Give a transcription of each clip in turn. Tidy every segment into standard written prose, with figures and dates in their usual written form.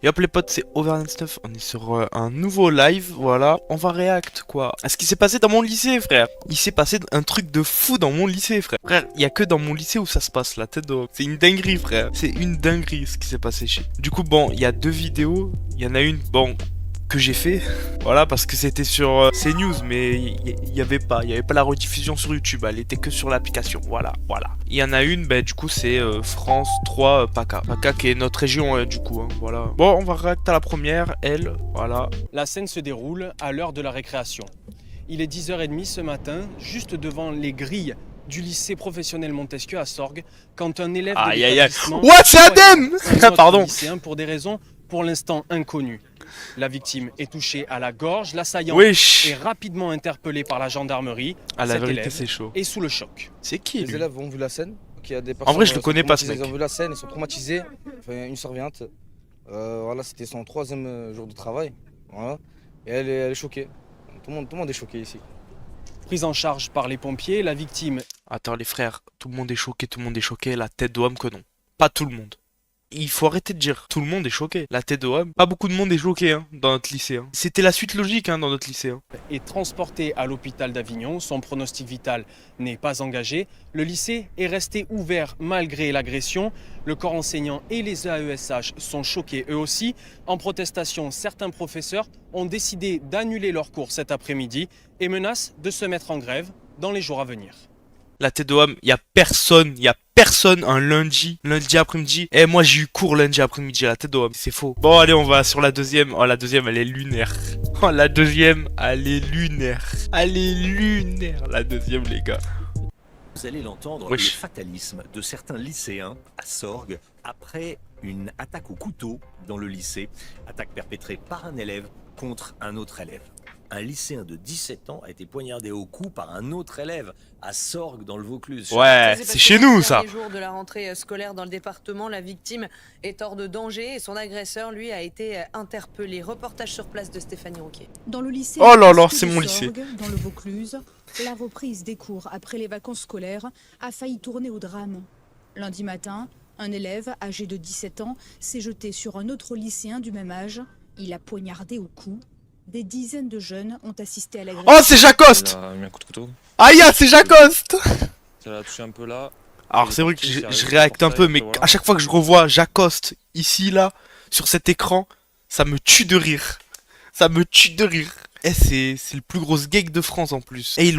Et hop les potes, c'est Over99, on est sur un nouveau live, voilà. On va react quoi à ce qui s'est passé dans mon lycée frère. Il s'est passé un truc de fou dans mon lycée frère. Frère, il y a que dans mon lycée où ça se passe, la tête de... C'est une dinguerie frère, c'est une dinguerie ce qui s'est passé chez... Du coup bon, il y a deux vidéos, il y en a une, bon... que j'ai fait, voilà, parce que c'était sur CNews, mais il y avait pas la rediffusion sur YouTube, elle était que sur l'application, voilà. Il y en a une, bah du coup c'est France 3 PACA, PACA qui est notre région du coup, hein, voilà. Bon, on va réacter à la première, elle, voilà. La scène se déroule à l'heure de la récréation. Il est 10h30 ce matin, juste devant les grilles du lycée professionnel Montesquieu à Sorgues, quand un élève de l'établissement... What, c'est Adem Pardon. Lycéen pour des raisons pour l'instant inconnues. La victime est touchée à la gorge, l'assaillant est rapidement interpellé par la gendarmerie. Ah, la vérité c'est chaud. Et sous le choc. C'est qui lui? Les élèves ont vu la scène. Il y a des En vrai je le connais pas ce mec. Ils ont vu la scène, ils sont traumatisés. Enfin, une surveillante, voilà, c'était son 3e jour de travail. Voilà. Et elle est choquée. Tout le monde est choqué ici. Prise en charge par les pompiers, la victime... Attends les frères, tout le monde est choqué, la tête d'homme que non. Pas tout le monde. Il faut arrêter de dire tout le monde est choqué. La tête de homme, pas beaucoup de monde est choqué hein, dans notre lycée. Hein. C'était la suite logique hein, dans notre lycée. Hein. Est transporté à l'hôpital d'Avignon, son pronostic vital n'est pas engagé. Le lycée est resté ouvert malgré l'agression. Le corps enseignant et les AESH sont choqués eux aussi. En protestation, certains professeurs ont décidé d'annuler leurs cours cet après-midi et menacent de se mettre en grève dans les jours à venir. La tête de homme, il y a personne un lundi après-midi. Eh moi j'ai eu cours lundi après-midi, la tête de homme, c'est faux. Bon allez, on va sur la deuxième. Oh la deuxième elle est lunaire. Oh la deuxième, elle est lunaire. Elle est lunaire la deuxième les gars. Vous allez l'entendre, le fatalisme de certains lycéens à Sorgues après une attaque au couteau dans le lycée. Attaque perpétrée par un élève contre un autre élève. Un lycéen de 17 ans a été poignardé au cou par un autre élève à Sorgues dans le Vaucluse. Ouais, c'est chez nous ça. Les jours de la rentrée scolaire dans le département, la victime est hors de danger et son agresseur, lui, a été interpellé. Reportage sur place de Stéphanie Rouquier. Dans le lycée. Oh là là, c'est mon lycée. Dans le Vaucluse, la reprise des cours après les vacances scolaires a failli tourner au drame. Lundi matin, un élève âgé de 17 ans s'est jeté sur un autre lycéen du même âge. Il a poignardé au cou. Des dizaines de jeunes ont assisté à l'agression. Oh, c'est Jacoste. Il a mis un coup de couteau. Aïe, c'est Jacoste. Ça l'a touché un peu là. Alors c'est vrai que je réacte un peu, mais à chaque fois que je revois Jacoste ici, là, sur cet écran, ça me tue de rire. Ça me tue de rire. Eh, c'est le plus gros geek de France en plus. Et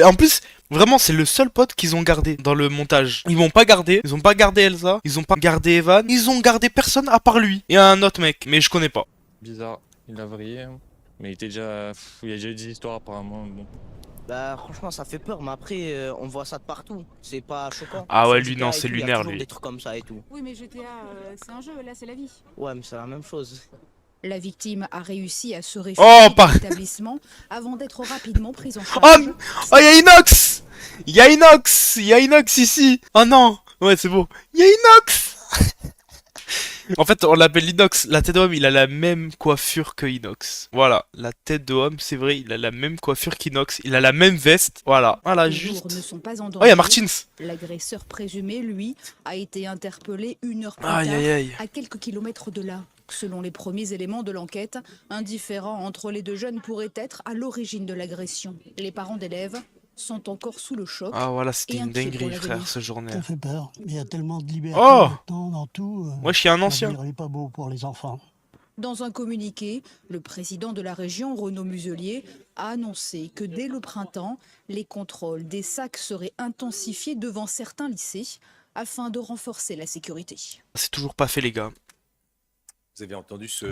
en plus, vraiment, c'est le seul pote qu'ils ont gardé dans le montage. Ils ont pas gardé Elsa, ils ont pas gardé Evan, ils ont gardé personne à part lui. Et un autre mec, mais je connais pas. Bizarre, il a vrillé. Hein. Mais il était déjà... Il y a déjà eu des histoires apparemment. Bon. Bah franchement ça fait peur, mais après on voit ça de partout, c'est pas choquant. Ah ouais, lui non, c'est lunaire lui. Des trucs comme ça et tout. Oui mais GTA c'est un jeu, là c'est la vie. Ouais mais c'est la même chose. La victime a réussi à se réfugier dans l'établissement avant d'être rapidement prise en charge. Oh, il y a Inox ici. Oh non, ouais c'est beau. Il y a Inox. En fait, on l'appelle Inox. La tête de homme, il a la même coiffure que Inox. Voilà, la tête de homme, c'est vrai, il a la même coiffure qu'Inox. Il a la même veste. Voilà, juste. Ne sont pas en oh, il y a Martins. L'agresseur présumé, lui, a été interpellé 1 heure plus tard, à quelques kilomètres de là. Selon les premiers éléments de l'enquête, un différend entre les deux jeunes pourrait être à l'origine de l'agression. Les parents d'élèves sont encore sous le choc. Ah voilà, c'était une dinguerie frère ce journée. Ça fait peur, mais il y a tellement de liberté maintenant dans tout. Moi je suis un ancien. Il n'est pas beau pour les enfants. Dans un communiqué, le président de la région, Renaud Muselier, a annoncé que dès le printemps, les contrôles des sacs seraient intensifiés devant certains lycées afin de renforcer la sécurité. C'est toujours pas fait les gars. Vous avez entendu ce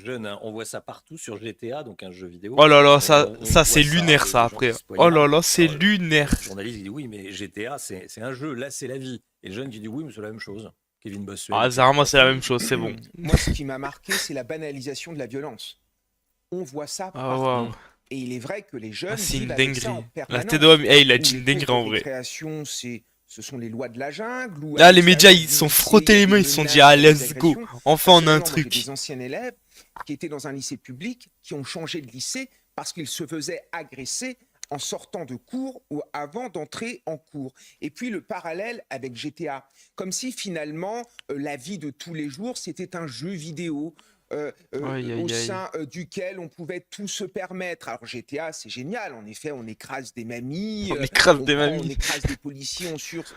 jeune, hein, on voit ça partout sur GTA, donc un jeu vidéo. Oh là là, ça c'est lunaire ça après. Oh là là, c'est lunaire. Le journaliste il dit oui, mais GTA c'est un jeu, là c'est la vie. Et le jeune qui dit oui, mais c'est la même chose. Kevin Bossuet. Ah, vraiment c'est la même chose, c'est bon. Moi, ce qui m'a marqué, c'est la banalisation de la violence. On voit ça partout. Wow. Et il est vrai que les jeunes. C'est une dinguerie. La tête d'homme, il a dit une dinguerie en vrai. Création, ce sont les lois de la jungle. Là, les médias, ils se sont frottés les mains, ils se sont dit, ah, let's go. Enfin, on a un truc. Des anciens élèves qui étaient dans un lycée public, qui ont changé de lycée parce qu'ils se faisaient agresser en sortant de cours ou avant d'entrer en cours. Et puis le parallèle avec GTA, comme si finalement la vie de tous les jours c'était un jeu vidéo. Aïe, au aïe, aïe. sein duquel on pouvait tout se permettre. Alors GTA, c'est génial, en effet, on écrase des mamies, On écrase on des prend, on mamies. écrase des policiers,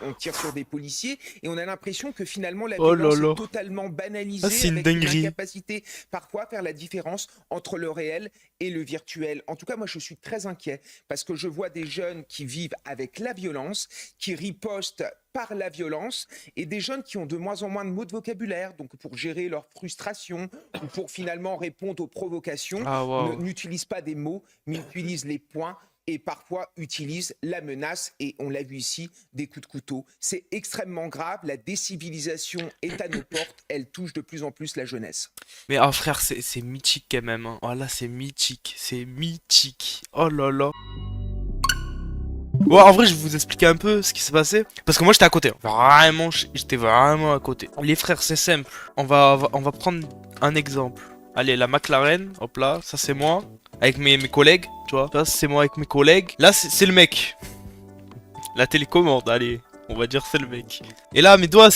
on tire sur des policiers, et on a l'impression que finalement la Oh là violence là. est totalement banalisée, Ah, c'est une avec une dinguerie. incapacité parfois à faire la différence entre le réel et le virtuel. En tout cas, moi, je suis très inquiet parce que je vois des jeunes qui vivent avec la violence, qui ripostent par la violence, et des jeunes qui ont de moins en moins de mots de vocabulaire, donc pour gérer leur frustration ou pour finalement répondre aux provocations, Ah, waouh. n'utilisent pas des mots, mais utilisent les points et parfois utilisent la menace, et on l'a vu ici, des coups de couteau. C'est extrêmement grave, la décivilisation est à nos portes, elle touche de plus en plus la jeunesse. Mais ah frère, c'est mythique quand même. Hein. Oh là, c'est mythique. C'est mythique. Oh là là. Bon, en vrai, je vais vous expliquer un peu ce qui s'est passé. Parce que moi, j'étais à côté. Vraiment, j'étais vraiment à côté. Les frères, c'est simple. On va prendre un exemple. Allez, la McLaren, hop là, ça c'est moi. Avec mes collègues, tu vois. Ça, c'est moi avec mes collègues. Là, c'est le mec. La télécommande, allez. On va dire c'est le mec. Et là, mes doigts,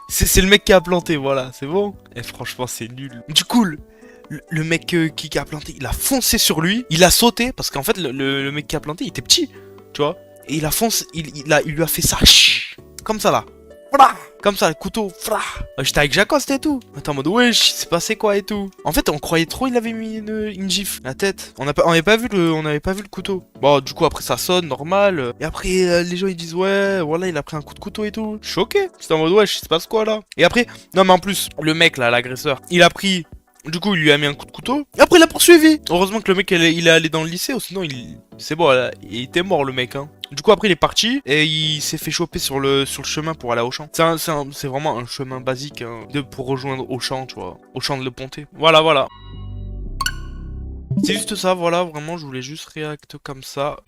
c'est le mec qui a planté, voilà, c'est bon. Et franchement, c'est nul. Du coup, le mec qui a planté, il a foncé sur lui. Il a sauté, parce qu'en fait, le mec qui a planté, il était petit, tu vois. Et il a foncé, il lui a fait ça, comme ça là. Voilà. Comme ça, le couteau. J'étais avec Jacoste et tout. Attends, en mode, wesh, il s'est passé quoi et tout. En fait, on croyait trop il avait mis une gifle. La tête. On n'avait pas vu le couteau. Bon, du coup, après, ça sonne, normal. Et après, les gens, ils disent, ouais, voilà, il a pris un coup de couteau et tout. Choqué. J'étais en mode, wesh, il se passe quoi là. Et après, non, mais en plus, le mec là, l'agresseur, il a pris. Du coup, il lui a mis un coup de couteau. Et après, il a poursuivi. Heureusement que le mec, il est allé dans le lycée. Sinon, c'est bon, là, il était mort, le mec. Hein. Du coup, après, il est parti. Et il s'est fait choper sur le chemin pour aller à Auchan. C'est vraiment un chemin basique hein, pour rejoindre Auchan, tu vois. Auchan de Le Pontet. Voilà, voilà. C'est juste ça, voilà. Vraiment, je voulais juste réacter comme ça.